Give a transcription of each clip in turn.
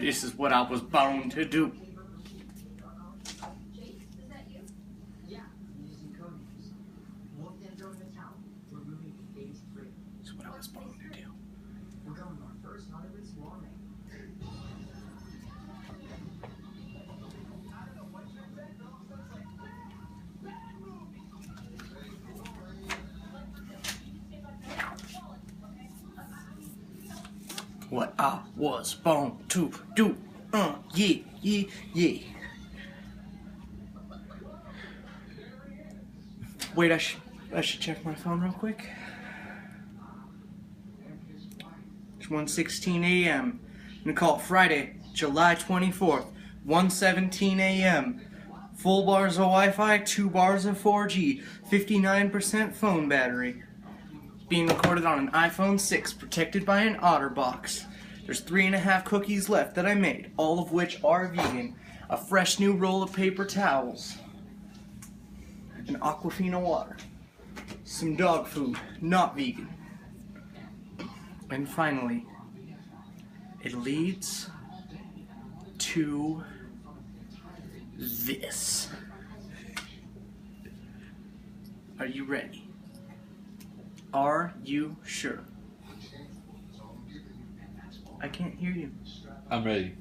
This is what I was born to do. This is what I was born to do. What I was born to do. Yeah, yeah, yeah. Wait, I should check my phone real quick. It's 1:16 a.m. I'm gonna call it Friday, July 24th, 1:17 a.m. Full bars of Wi-Fi, 2 bars of 4G, 59% phone battery. Being recorded on an iPhone 6, protected by an OtterBox. There's 3.5 cookies left that I made, all of which are vegan. A fresh new roll of paper towels. An Aquafina water. Some dog food, not vegan. And finally, it leads to this. Are you ready? Are you sure? I can't hear you. I'm ready.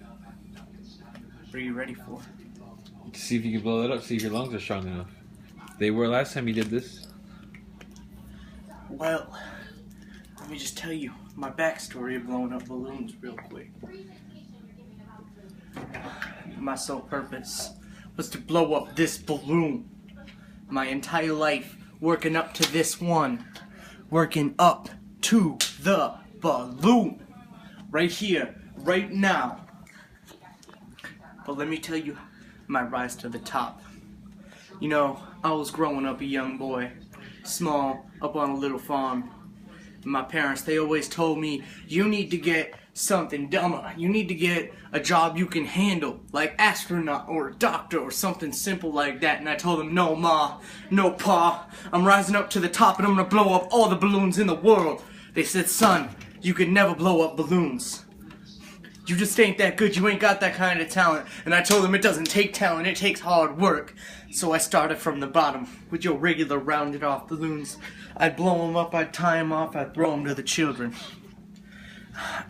What are you ready for? See if you can blow it up, see if your lungs are strong enough. They were last time you did this. Well, let me just tell you my backstory of blowing up balloons real quick. My sole purpose was to blow up this balloon. My entire life working up to this one. Working up to the balloon. Right here, right now. But let me tell you my rise to the top. You know, I was growing up a young boy, small, up on a little farm. My parents, they always told me, you need to get something dumber. You need to get a job you can handle, like astronaut or a doctor or something simple like that. And I told them, no ma, no pa, I'm rising up to the top and I'm gonna blow up all the balloons in the world. They said, son, you could never blow up balloons. You just ain't that good, you ain't got that kind of talent. And I told them it doesn't take talent, it takes hard work. So I started from the bottom with your regular rounded off balloons. I'd blow them up, I'd tie them off, I'd throw them to the children.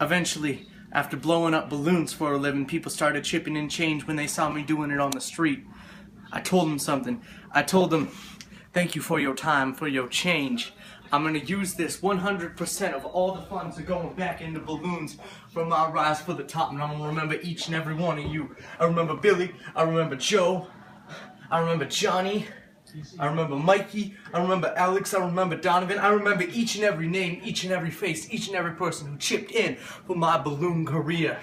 Eventually, after blowing up balloons for a living, people started chipping in change when they saw me doing it on the street. I told them something. I told them, thank you for your time, for your change. I'm going to use this 100% of all the funds are going back into balloons from my rise for the top. And I'm going to remember each and every one of you. I remember Billy. I remember Joe. I remember Johnny. I remember Mikey. I remember Alex. I remember Donovan. I remember each and every name, each and every face, each and every person who chipped in for my balloon career.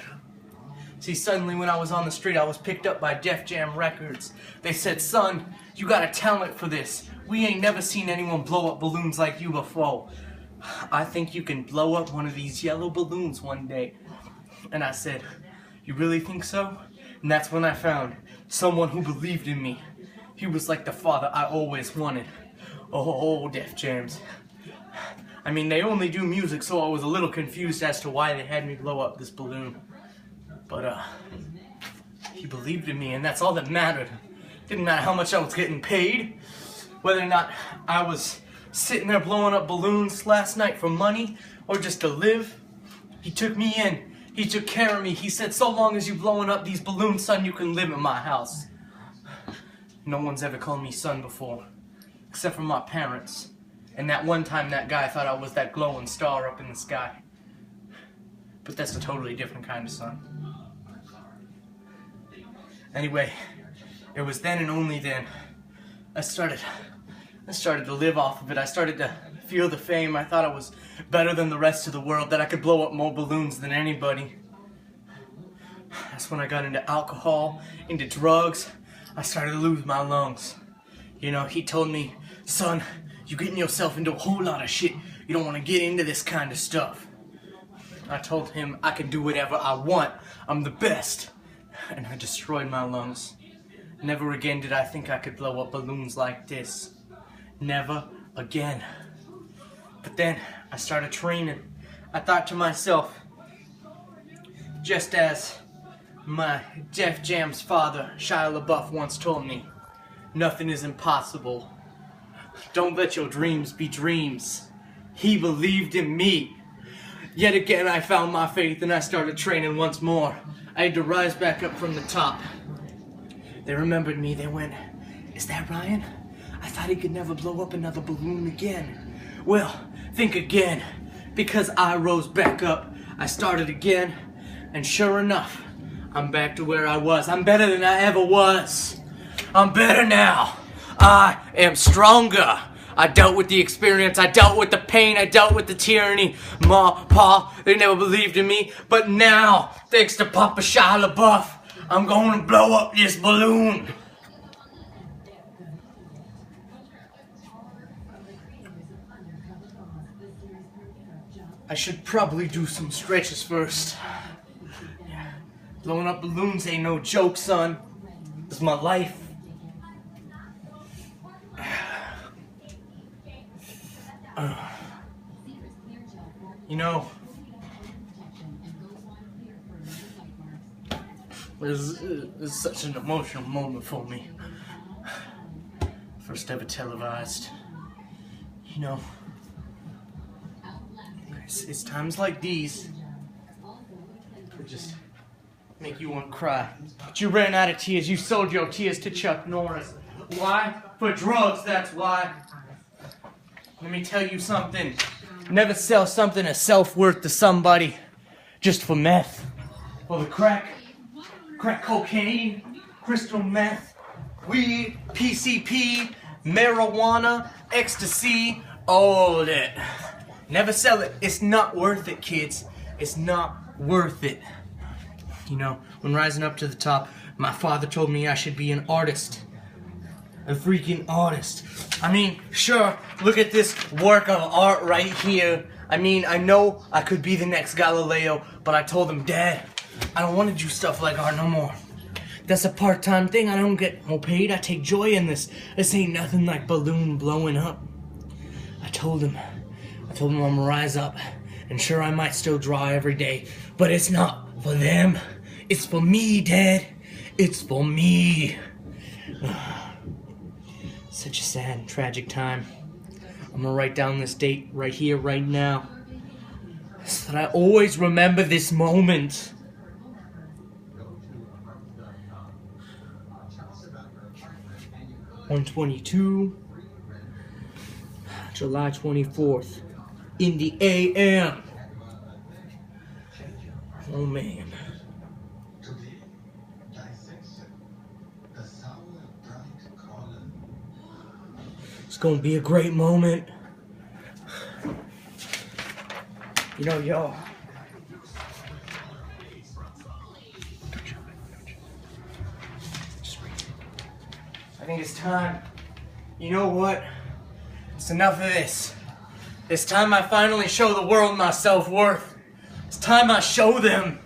See, suddenly when I was on the street, I was picked up by Def Jam Records. They said, son, you got a talent for this. We ain't never seen anyone blow up balloons like you before. I think you can blow up one of these yellow balloons one day. And I said, you really think so? And that's when I found someone who believed in me. He was like the father I always wanted. Oh, Def Jams. I mean, they only do music, so I was a little confused as to why they had me blow up this balloon. But, he believed in me, and that's all that mattered. Didn't matter how much I was getting paid, whether or not I was sitting there blowing up balloons last night for money, or just to live. He took me in. He took care of me. He said, so long as you blowing up these balloons, son, you can live in my house. No one's ever called me son before, except for my parents. And that one time that guy thought I was that glowing star up in the sky. But that's a totally different kind of son. Anyway, it was then and only then I started to live off of it. I started to feel the fame. I thought I was better than the rest of the world, that I could blow up more balloons than anybody. That's when I got into alcohol, into drugs. I started to lose my lungs. You know, he told me, son, you're getting yourself into a whole lot of shit. You don't want to get into this kind of stuff. I told him I can do whatever I want. I'm the best. And I destroyed my lungs. Never again did I think I could blow up balloons like this. Never again. But then I started training. I thought to myself, just as My Def Jam's father, Shia LaBeouf, once told me, nothing is impossible. Don't let your dreams be dreams. He believed in me. Yet again I found my faith and I started training once more. I had to rise back up from the top. They remembered me. They went, "Is that Ryan? I thought he could never blow up another balloon again." Well, think again. Because I rose back up, I started again, and sure enough, I'm back to where I was. I'm better than I ever was. I'm better now. I am stronger. I dealt with the experience, I dealt with the pain, I dealt with the tyranny. Ma, Pa, they never believed in me. But now, thanks to Papa Shia LaBeouf, I'm going to blow up this balloon. I should probably do some stretches first. Blowing up balloons ain't no joke, son. It's my life. You know, this is such an emotional moment for me. First ever televised. You know, it's times like these that just make you want to cry. But you ran out of tears. You sold your tears to Chuck Norris. Why? For drugs, that's why. Let me tell you something. Never sell something of self-worth to somebody just for meth. Or the crack cocaine, crystal meth, weed, PCP, marijuana, ecstasy, all that. Never sell it. It's not worth it, kids. It's not worth it. You know, when rising up to the top, my father told me I should be an artist. A freaking artist. I mean, sure, look at this work of art right here. I mean, I know I could be the next Galileo, but I told him, Dad, I don't want to do stuff like art no more. That's a part-time thing. I don't get no paid. I take joy in this. This ain't nothing like balloon blowing up. I told him I'm gonna rise up, and sure, I might still draw every day, but it's not for them. It's for me, Dad. It's for me. Such a sad and tragic time. I'm gonna write down this date right here, right now, so that I always remember this moment. (1:22) July 24th, in the AM. Oh man. It's gonna be a great moment. You know, y'all. I think it's time. You know what? It's enough of this. It's time I finally show the world my self-worth. It's time I show them